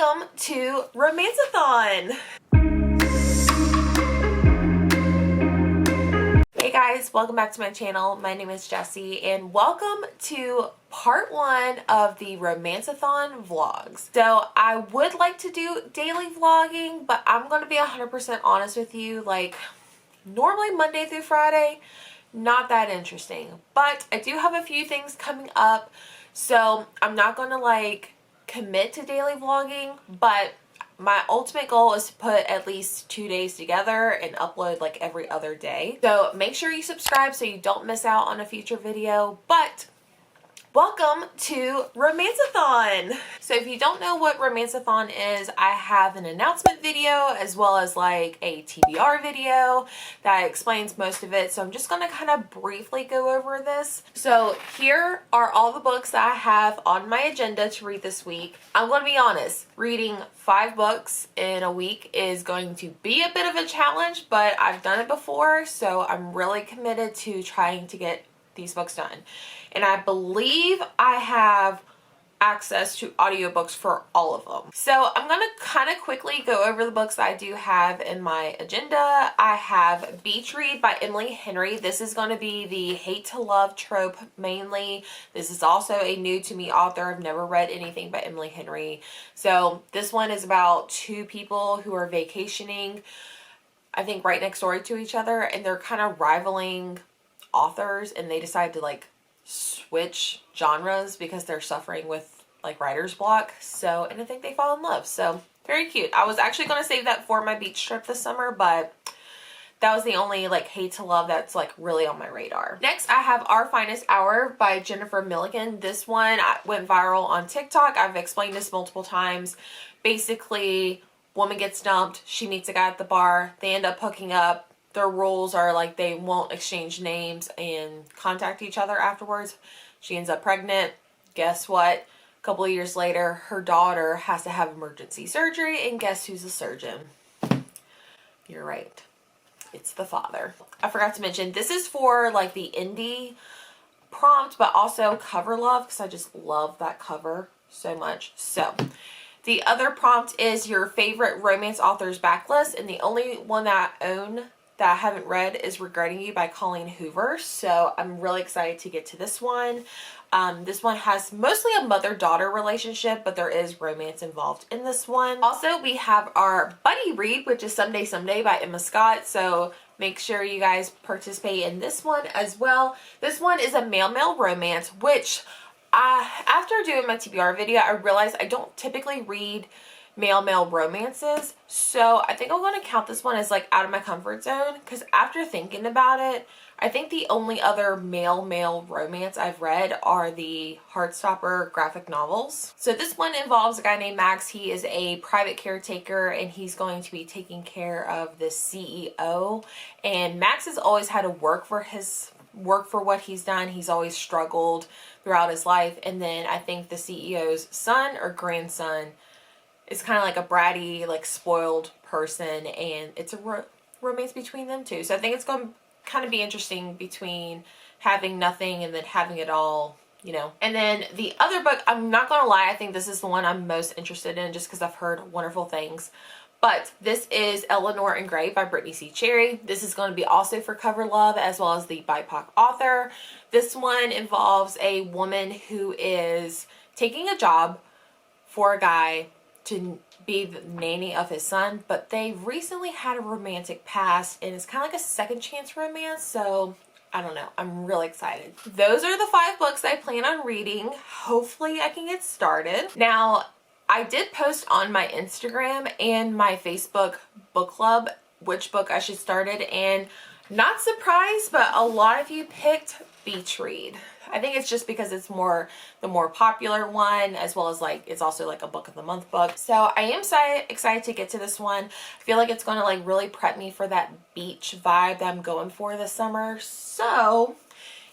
welcome to Romanceathon! Hey guys, welcome back to my channel. My name is Jessie and welcome to part 1 of the Romanceathon vlogs. So I would like to do daily vlogging, but I'm going to be 100% honest with you, like normally Monday through Friday, not that interesting. But I do have a few things coming up, so I'm not going to like commit to daily vlogging, but my ultimate goal is to put at least 2 days together and upload like every other day. So make sure you subscribe so you don't miss out on a future video. But welcome to Romanceathon! So if you don't know what Romanceathon is, I have an announcement video as well as like a TBR video that explains most of it. So I'm just going to kind of briefly go over this. So here are all the books that I have on my agenda to read this week. I'm going to be honest, reading 5 books in a week is going to be a bit of a challenge, but I've done it before, so I'm really committed to trying to get these books done. And I believe I have access to audiobooks for all of them. So I'm going to kind of quickly go over the books that I do have in my agenda. I have Beach Read by Emily Henry. This is going to be the hate to love trope mainly. This is also a new to me author. I've never read anything by Emily Henry. So this one is about 2 people who are vacationing, I think right next door to each other, and they're kind of rivaling authors, and they decide to like switch genres because they're suffering with like writer's block. So, and I think they fall in love. So very cute. I was actually going to save that for my beach trip this summer, but that was the only like hate to love that's like really on my radar. Next, I have Our Finest Hour by Jennifer Milligan. This one went viral on TikTok. I've explained this multiple times. Basically, woman gets dumped. She meets a guy at the bar. They end up hooking up. Their rules are like they won't exchange names and contact each other afterwards. She ends up pregnant. Guess what? A couple of years later, her daughter has to have emergency surgery, and guess who's the surgeon? You're right. It's the father. I forgot to mention, this is for like the indie prompt, but also cover love, because I just love that cover so much. So the other prompt is your favorite romance authors backlist, and the only one that I own that I haven't read is Regretting You by Colleen Hoover. So I'm really excited to get to this one. This one has mostly a mother-daughter relationship, but there is romance involved in this one. Also, we have our buddy read, which is Someday Someday by Emma Scott. So make sure you guys participate in this one as well. This one is a male-male romance, which after doing my TBR video, I realized I don't typically read male-male romances, so I think I'm going to count this one as like out of my comfort zone, because after thinking about it, I think the only other male-male romance I've read are the Heartstopper graphic novels. So this one involves a guy named Max. He is a private caretaker, and he's going to be taking care of the CEO, and Max has always had to work for what he's done. He's always struggled throughout his life, and then I think the CEO's son or grandson is kind of like a bratty, like spoiled person, and it's a romance between them two. So I think it's going to kind of be interesting between having nothing and then having it all, you know. And then the other book, I'm not going to lie, I think this is the one I'm most interested in just because I've heard wonderful things. But this is Eleanor Gray by Brittainy C Cherry. This is going to be also for cover love as well as the BIPOC author. This one involves a woman who is taking a job for a guy to be the nanny of his son, but they recently had a romantic past, and it's kind of like a second chance romance. So I don't know, I'm really excited. Those are the 5 books I plan on reading. Hopefully I can get started. Now, I did post on my Instagram and my Facebook book club which book I should start it, and not surprised, but a lot of you picked Beach Read. I think it's just because it's the more popular one, as well as like it's also like a book of the month book. So I am excited to get to this one. I feel like it's going to like really prep me for that beach vibe that I'm going for this summer. So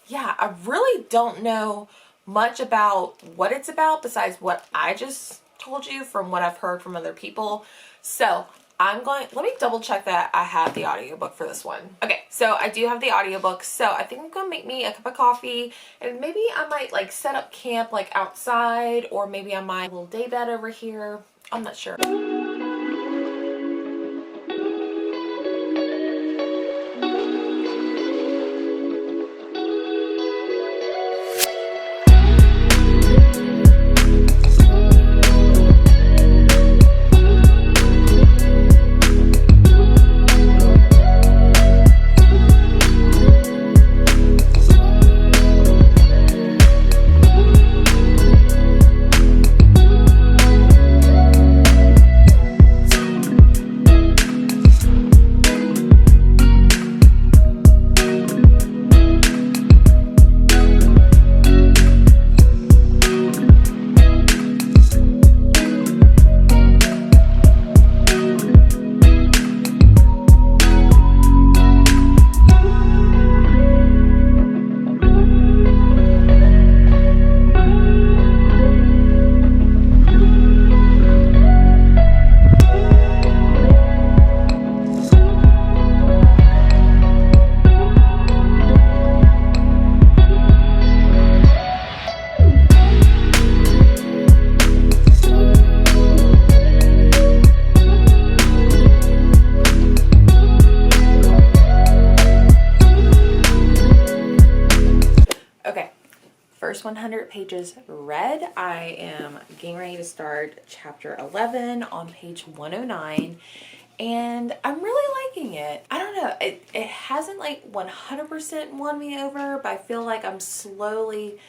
yeah, I really don't know much about what it's about besides what I just told you from what I've heard from other people. So let me double check that I have the audiobook for this one. Okay, so I do have the audiobook, so I think I'm gonna make me a cup of coffee, and maybe I might like set up camp like outside, or maybe I might little day bed over here. I'm not sure. First 100 pages read. I am getting ready to start chapter 11 on page 109, and I'm really liking it. I don't know, it hasn't like 100% won me over, but I feel like I'm slowly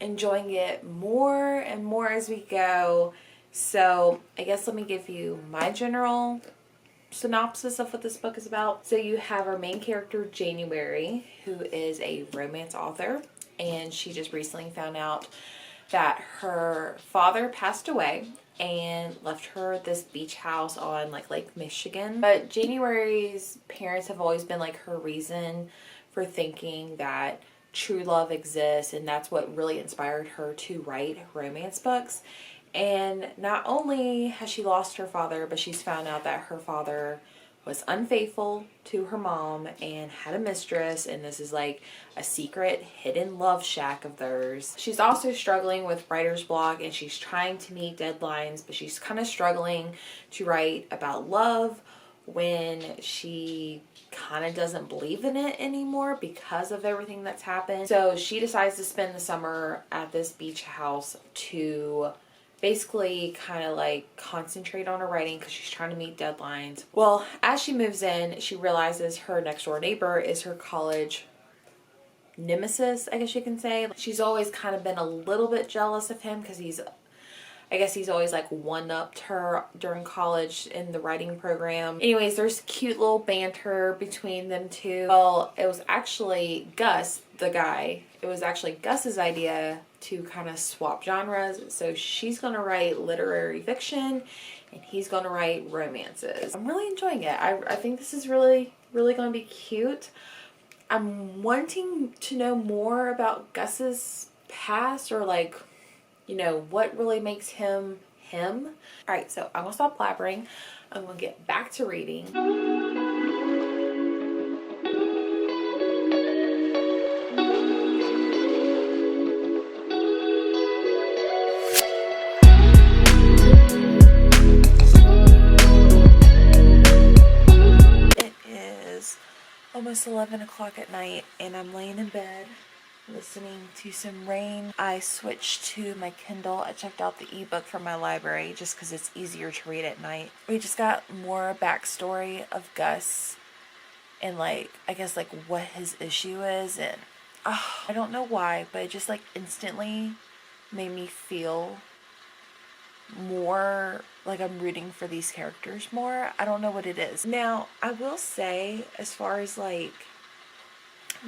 enjoying it more and more as we go. So I guess let me give you my general synopsis of what this book is about. So you have our main character, January, who is a romance author, and she just recently found out that her father passed away and left her this beach house on like Lake Michigan. But January's parents have always been like her reason for thinking that true love exists, and that's what really inspired her to write romance books. And not only has she lost her father, but she's found out that her father was unfaithful to her mom and had a mistress, and this is like a secret hidden love shack of theirs. She's also struggling with writer's block, and she's trying to meet deadlines, but she's kind of struggling to write about love when she kind of doesn't believe in it anymore because of everything that's happened. So she decides to spend the summer at this beach house to basically kind of like concentrate on her writing because she's trying to meet deadlines. Well, as she moves in, she realizes her next door neighbor is her college nemesis, I guess you can say. She's always kind of been a little bit jealous of him because I guess he's always like one-upped her during college in the writing program. Anyways, there's cute little banter between them two. Well, it was actually Gus, the guy. It was actually Gus's idea to kind of swap genres. So she's going to write literary fiction and he's going to write romances. I'm really enjoying it. I think this is really going to be cute. I'm wanting to know more about Gus's past, or like, you know, what really makes him him. Alright, so I'm gonna stop blabbering. I'm gonna get back to reading. It is almost 11 o'clock at night and I'm laying in bed listening to some rain. I switched to my Kindle. I checked out the ebook from my library just because it's easier to read at night. We just got more backstory of Gus and like, I guess like what his issue is, and I don't know why, but it just like instantly made me feel more like I'm rooting for these characters more. I don't know what it is. Now, I will say, as far as like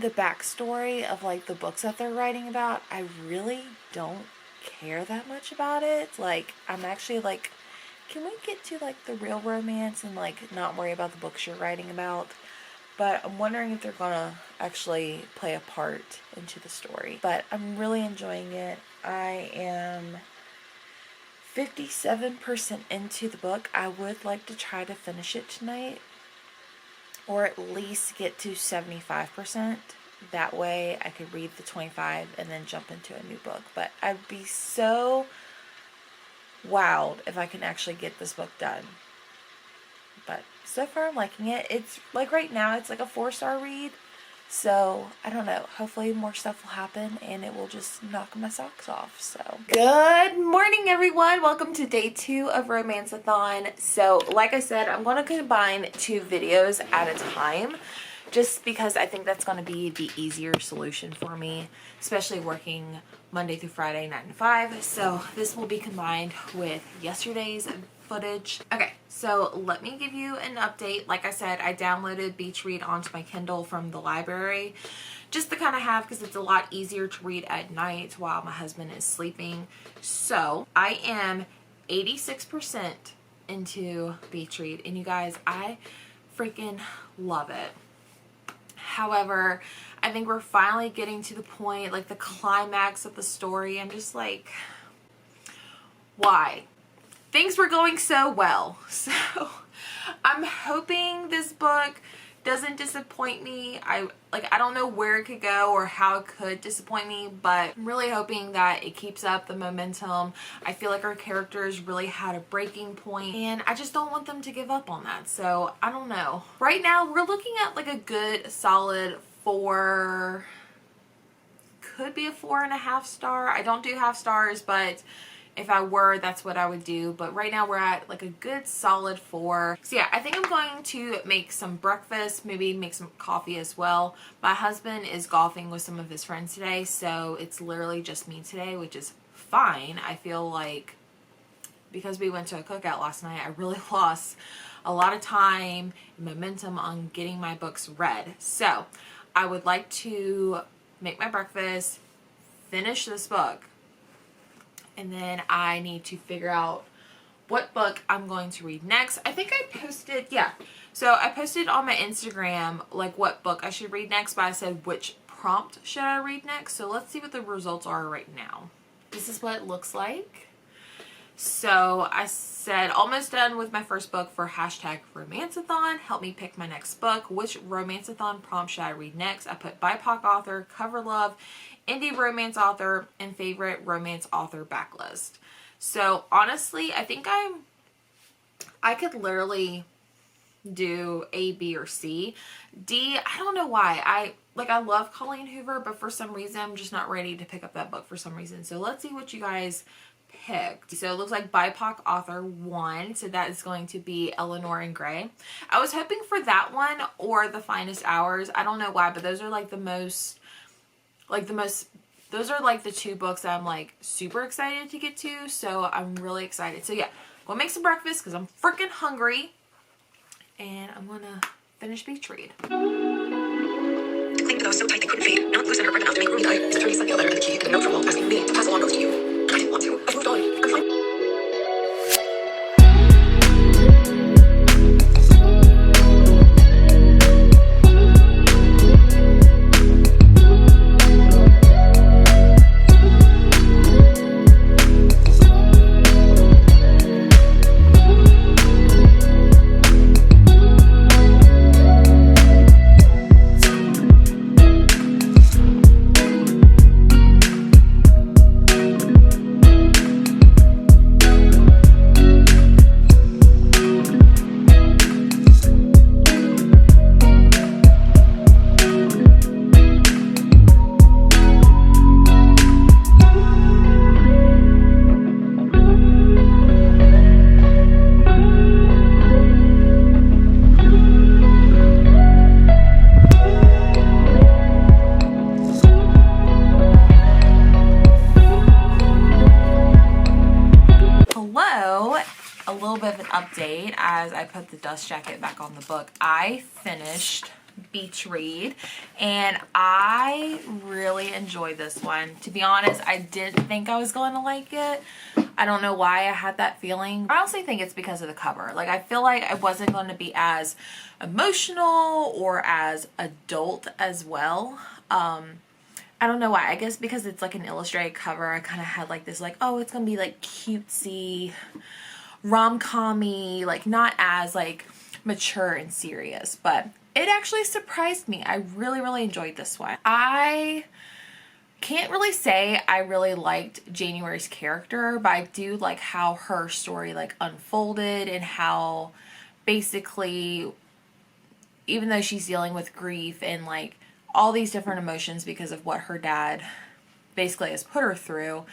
the backstory of like the books that they're writing about, I really don't care that much about it. Like, I'm actually like, can we get to like the real romance and like not worry about the books you're writing about? But I'm wondering if they're gonna actually play a part into the story. But I'm really enjoying it. I am 57% into the book. I would like to try to finish it tonight, or at least get to 75%. That way I could read the 25 and then jump into a new book. But I'd be so wowed if I can actually get this book done. But so far I'm liking it. It's like right now it's like a 4-star read. So I don't know. Hopefully more stuff will happen and it will just knock my socks off. So good morning everyone. Welcome to day 2 of Romanceathon. So like I said, I'm going to combine 2 videos at a time. Just because I think that's going to be the easier solution for me, especially working Monday through Friday, 9 to 5. So this will be combined with yesterday's footage. Okay, so let me give you an update. Like I said, I downloaded Beach Read onto my Kindle from the library just to kind of have, because it's a lot easier to read at night while my husband is sleeping. So I am 86% into Beach Read, and you guys, I freaking love it. However, I think we're finally getting to the point, like the climax of the story. I'm just like, why? Things were going so well. So I'm hoping this book doesn't disappoint me. I don't know where it could go or how it could disappoint me, but I'm really hoping that it keeps up the momentum. I feel like our characters really had a breaking point and I just don't want them to give up on that. So I don't know. Right now we're looking at like a good solid 4, could be a 4.5 star. I don't do half stars, but if I were, that's what I would do. But right now we're at like a good solid 4. So yeah, I think I'm going to make some breakfast, maybe make some coffee as well. My husband is golfing with some of his friends today, so it's literally just me today, which is fine. I feel like because we went to a cookout last night, I really lost a lot of time and momentum on getting my books read. So I would like to make my breakfast, finish this book, and then I need to figure out what book I'm going to read next. I think I posted, yeah. So I posted on my Instagram like what book I should read next, but I said which prompt should I read next. So let's see what the results are right now. This is what it looks like. So I said almost done with my first book for hashtag Romanceathon. Help me pick my next book. Which Romanceathon prompt should I read next? I put BIPOC author, cover love, indie romance author, and favorite romance author backlist. So honestly, I think I could literally do A, B, or C. D, I don't know why. I love Colleen Hoover, but for some reason I'm just not ready to pick up that book for some reason. So let's see what you guys picked. So it looks like BIPOC author 1, so that is going to be Eleanor Gray. I was hoping for that one or The Finest Hours. I don't know why, but those are like those are like the 2 books that I'm like super excited to get to, so I'm really excited. So yeah, go make some breakfast because I'm freaking hungry, and I'm gonna finish Beach Read. Cling to those so tight they couldn't fade. Not loosen her grip enough to make Rumi die. His attorney sent me a letter and a key and a note from Walt asking me to pass along those to you. I didn't want to. I've moved on. I'm fine. Update as I put the dust jacket back on the book. I finished Beach Read and I really enjoyed this one. To be honest, I didn't think I was going to like it. I don't know why I had that feeling. I honestly think it's because of the cover. Like, I feel like I wasn't going to be as emotional or as adult as well. I don't know why. I guess because it's like an illustrated cover, I kind of had like this like, oh, it's going to be like cutesy, rom-com-y, like not as like mature and serious, but it actually surprised me. I really enjoyed this one. I can't really say I really liked January's character, but I do like how her story like unfolded, and how basically, even though she's dealing with grief and like all these different emotions because of what her dad basically has put her through,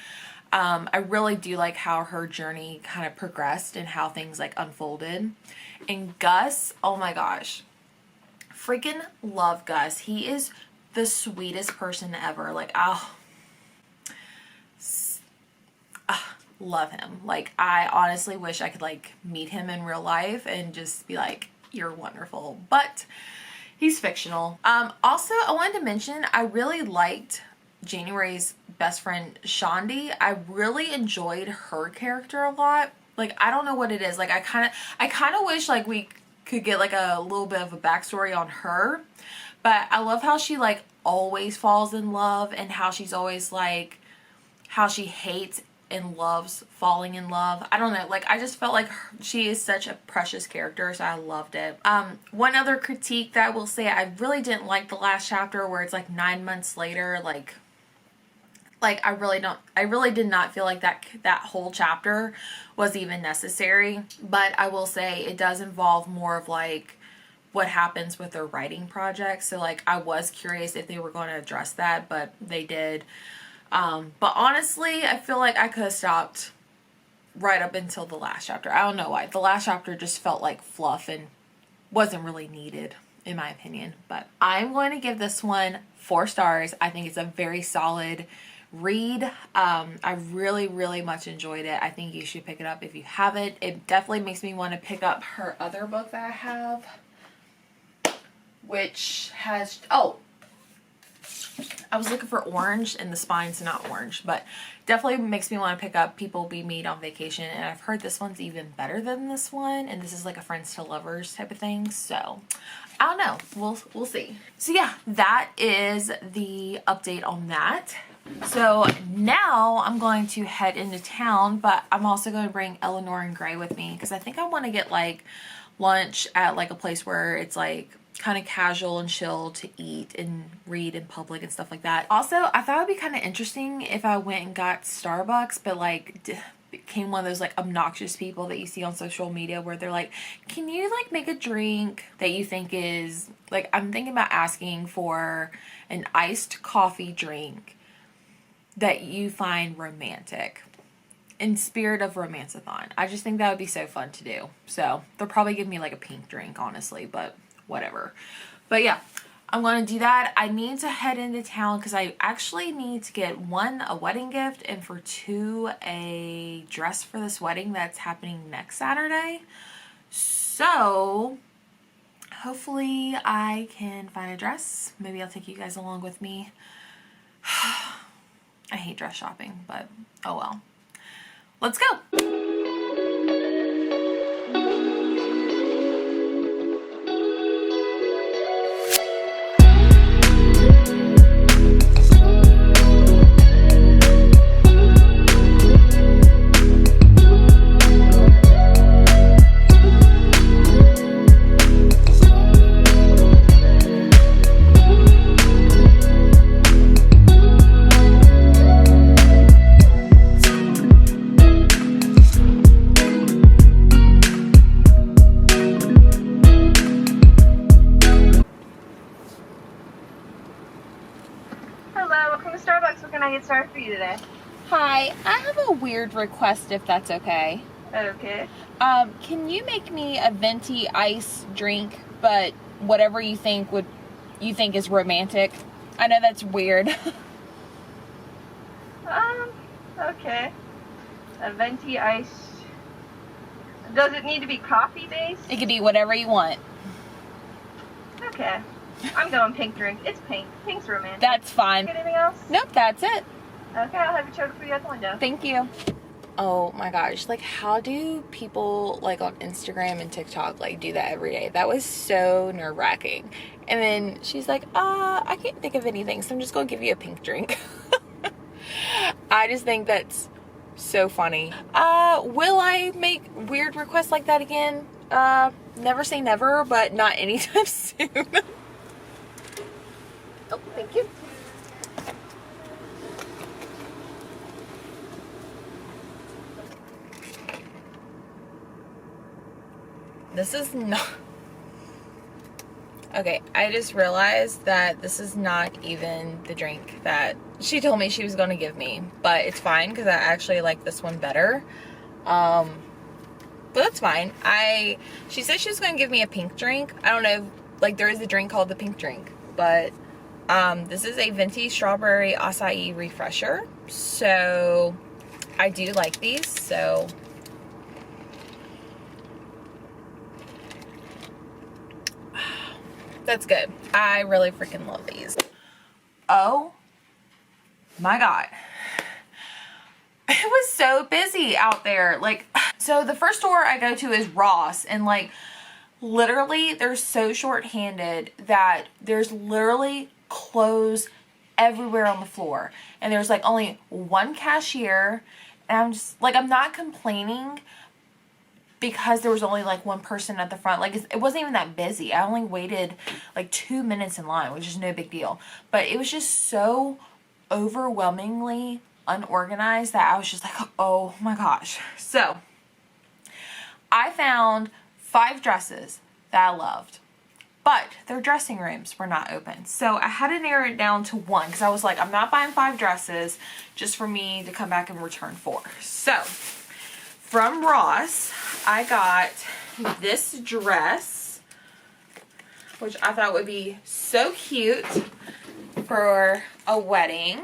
I really do like how her journey kind of progressed and how things like unfolded. And Gus, oh my gosh, freaking love Gus. He is the sweetest person ever. Like, love him. Like, I honestly wish I could like meet him in real life and just be like, you're wonderful. But he's fictional. Also, I wanted to mention, I really liked January's best friend Shandi. I really enjoyed her character a lot. Like, I don't know what it is. Like, I kind of wish like we could get like a little bit of a backstory on her. But I love how she like always falls in love, and how she's always like, how she hates and loves falling in love. I don't know, like I just felt like she is such a precious character, so I loved it. One other critique that I will say, I really didn't like the last chapter where it's like 9 months later. Like I really did not feel like that whole chapter was even necessary. But I will say it does involve more of like what happens with their writing project. So like I was curious if they were going to address that, but they did. But honestly, I feel like I could have stopped right up until the last chapter. I don't know why. The last chapter just felt like fluff and wasn't really needed, in my opinion. But I'm going to give this one 4 stars. I think it's a very solid read. I really, really much enjoyed it. I think you should pick it up if you haven't. It definitely makes me want to pick up her other book that I have, which has, I was looking for orange and the spine's not orange, but definitely makes me want to pick up People We Meet on Vacation. And I've heard this one's even better than this one, and this is like a friends to lovers type of thing. So I don't know, we'll see. So yeah, that is the update on that. So now I'm going to head into town, but I'm also going to bring Eleanor and Gray with me because I think I want to get like lunch at like a place where it's like kind of casual and chill to eat and read in public and stuff like that. Also, I thought it'd be kind of interesting if I went and got Starbucks, but like became one of those like obnoxious people that you see on social media where they're like, can you like make a drink that you think is like, I'm thinking about asking for an iced coffee drink that you find romantic in spirit of Romanceathon. I just think that would be so fun to do. So they'll probably give me like a pink drink, honestly, but whatever. But yeah, I'm going to do that. I need to head into town because I actually need to get 1, a wedding gift, and for 2, a dress for this wedding that's happening next Saturday. So hopefully I can find a dress. Maybe I'll take you guys along with me. I hate dress shopping, but oh well. Let's go. Started for you today. Hi, I have a weird request if that's okay. Okay. Can you make me a venti ice drink, but whatever you think is romantic? I know that's weird. Okay. A venti ice. Does it need to be coffee based? It could be whatever you want. Okay. I'm going pink drink. It's pink. Pink's romantic. That's fine. Anything else? Nope, that's it. Okay, I'll have it showed for you at the window. Thank you. Oh my gosh, like how do people like on Instagram and TikTok like do that every day? That was so nerve-wracking. And then she's like, I can't think of anything, so I'm just gonna give you a pink drink. I just think that's so funny. Will I make weird requests like that again? Never say never, but not anytime soon. Oh, thank you. this is not... Okay, I just realized that this is not even the drink that she told me she was going to give me. But it's fine because I actually like this one better. But that's fine. She said she was going to give me a pink drink. I don't know, like there is a drink called the pink drink. But this is a venti strawberry acai refresher. So I do like these. So... that's good. I really freaking love these. Oh my God. It was so busy out there. Like, so the first store I go to is Ross, and like literally they're so short-handed that there's literally clothes everywhere on the floor. And there's like only one cashier, and I'm just like, I'm not complaining because there was only like one person at the front. Like it wasn't even that busy. I only waited like 2 minutes in line, which is no big deal. But it was just so overwhelmingly unorganized that I was just like, oh my gosh. So I found 5 dresses that I loved, but their dressing rooms were not open. So I had to narrow it down to 1 because I was like, I'm not buying 5 dresses just for me to come back and return 4. So from Ross, I got this dress, which I thought would be so cute for a wedding.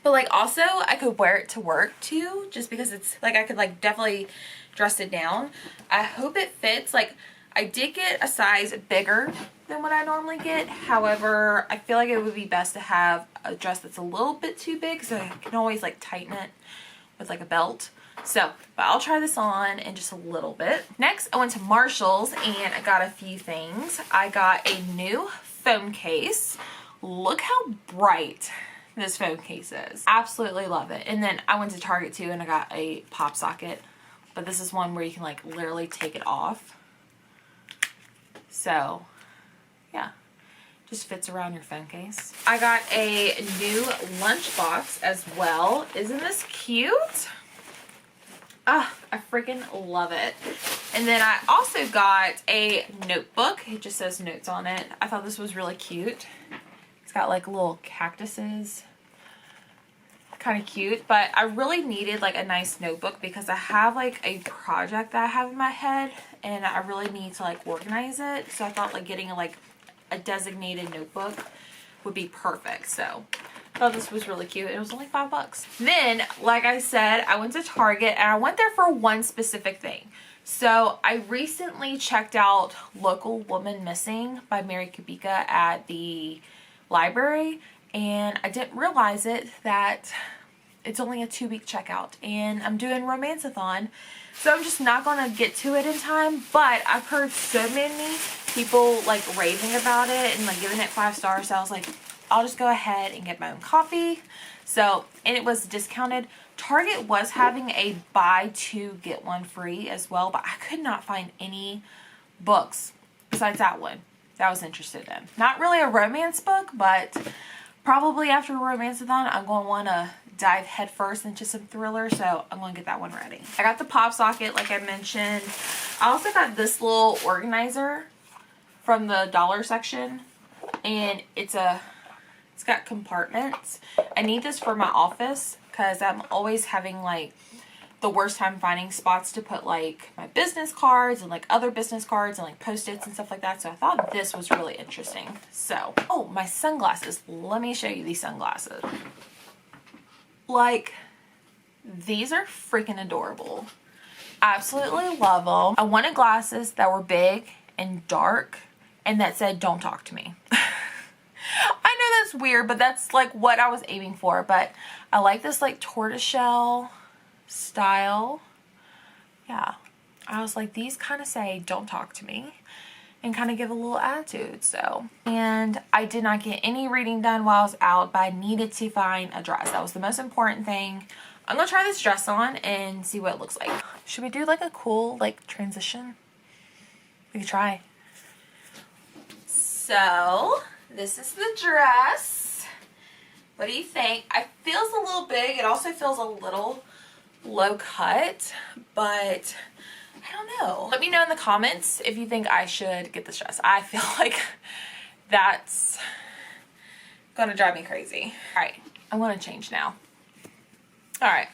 But like also I could wear it to work too, just because it's like I could like definitely dress it down. I hope it fits. Like I did get a size bigger than what I normally get. However, I feel like it would be best to have a dress that's a little bit too big, so I can always like tighten it with like a belt. So, but I'll try this on in just a little bit. Next, I went to Marshall's and I got a few things. I got a new phone case. Look how bright this phone case is. Absolutely love it. And then I went to Target too and I got a pop socket. But this is one where you can like literally take it off. So, yeah. Just fits around your phone case. I got a new lunchbox as well. Isn't this cute? Ah, I freaking love it. And then I also got a notebook. It just says notes on it. I thought this was really cute. It's got like little cactuses. Kind of cute. But I really needed like a nice notebook because I have like a project that I have in my head and I really need to like organize it. So I thought like getting like a designated notebook would be perfect. So I thought this was really cute. It was only $5. Then, like I said, I went to Target and I went there for one specific thing. So I recently checked out Local Woman Missing by Mary Kubica at the library, and I didn't realize it that it's only a 2-week checkout, and I'm doing Romanceathon, so I'm just not going to get to it in time. But I've heard so many people like raving about it and like giving it 5 stars, so I was like, I'll just go ahead and get my own copy. So, and it was discounted. Target was having a buy 2 get 1 free as well, but I could not find any books besides that one that I was interested in. Not really a romance book, but probably after Romanceathon, I'm going to want to dive headfirst into some thriller, so I'm going to get that one ready. I got the pop socket, like I mentioned. I also got this little organizer from the dollar section, and it's got compartments. I need this for my office because I'm always having like the worst time finding spots to put like my business cards and like other business cards and like post-its and stuff like that. So I thought this was really interesting. So, oh, my sunglasses. Let me show you these sunglasses. Like, these are freaking adorable. Absolutely love them. I wanted glasses that were big and dark and that said, "Don't talk to me." I know that's weird, but that's like what I was aiming for. But I like this like tortoiseshell style. Yeah, I was like, these kind of say "don't talk to me" and kind of give a little attitude. So, and I did not get any reading done while I was out, but I needed to find a dress. That was the most important thing. I'm gonna try this dress on and see what it looks like. Should we do like a cool like transition? We could try. So this is the dress. What do you think? It feels a little big. It also feels a little low cut, but I I don't know. Let me know in the comments if you think I should get this dress. I feel like that's gonna drive me crazy. All right, I'm gonna change now. All right,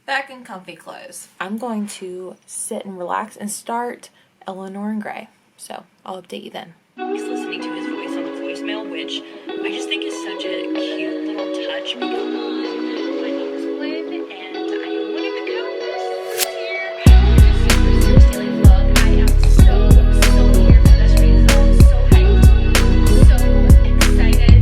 back in comfy clothes. I'm going to sit and relax and start Eleanor Gray. So I'll update you then. He's listening to his voice on the voicemail, which I just think is such a cute little touch. My name is Lynn, and I am one of the co-hosts here at the Daily Vlog. I am so here for this reason. So hyped, so excited.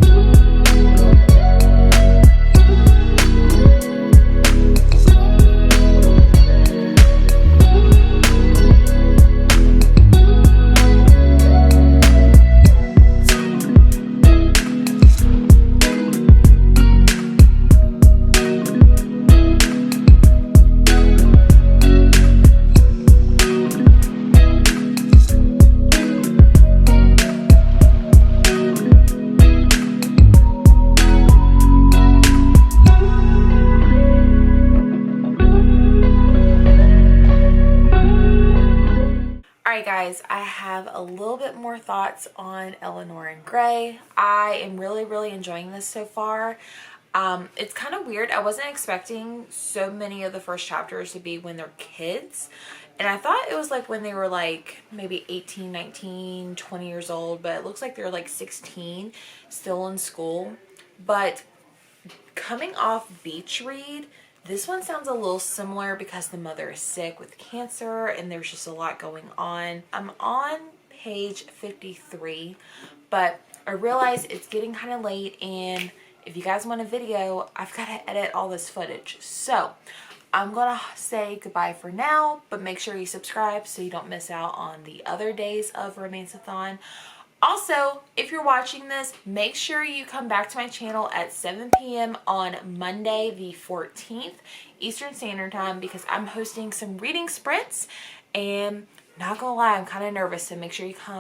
Alright guys, I have a little bit more thoughts on Eleanor Gray. I am really enjoying this so far. It's kind of weird. I wasn't expecting so many of the first chapters to be when they're kids. And I thought it was like when they were like maybe 18, 19, 20 years old. But it looks like they're like 16, still in school. But coming off Beach Read, this one sounds a little similar because the mother is sick with cancer and there's just a lot going on. I'm on page 53, but I realize it's getting kind of late, and if you guys want a video, I've got to edit all this footage. So I'm gonna say goodbye for now, but make sure you subscribe so you don't miss out on the other days of Romanceathon. Also, if you're watching this, make sure you come back to my channel at 7 p.m. on Monday the 14th Eastern Standard Time, because I'm hosting some reading sprints, and not gonna lie, I'm kind of nervous, so make sure you come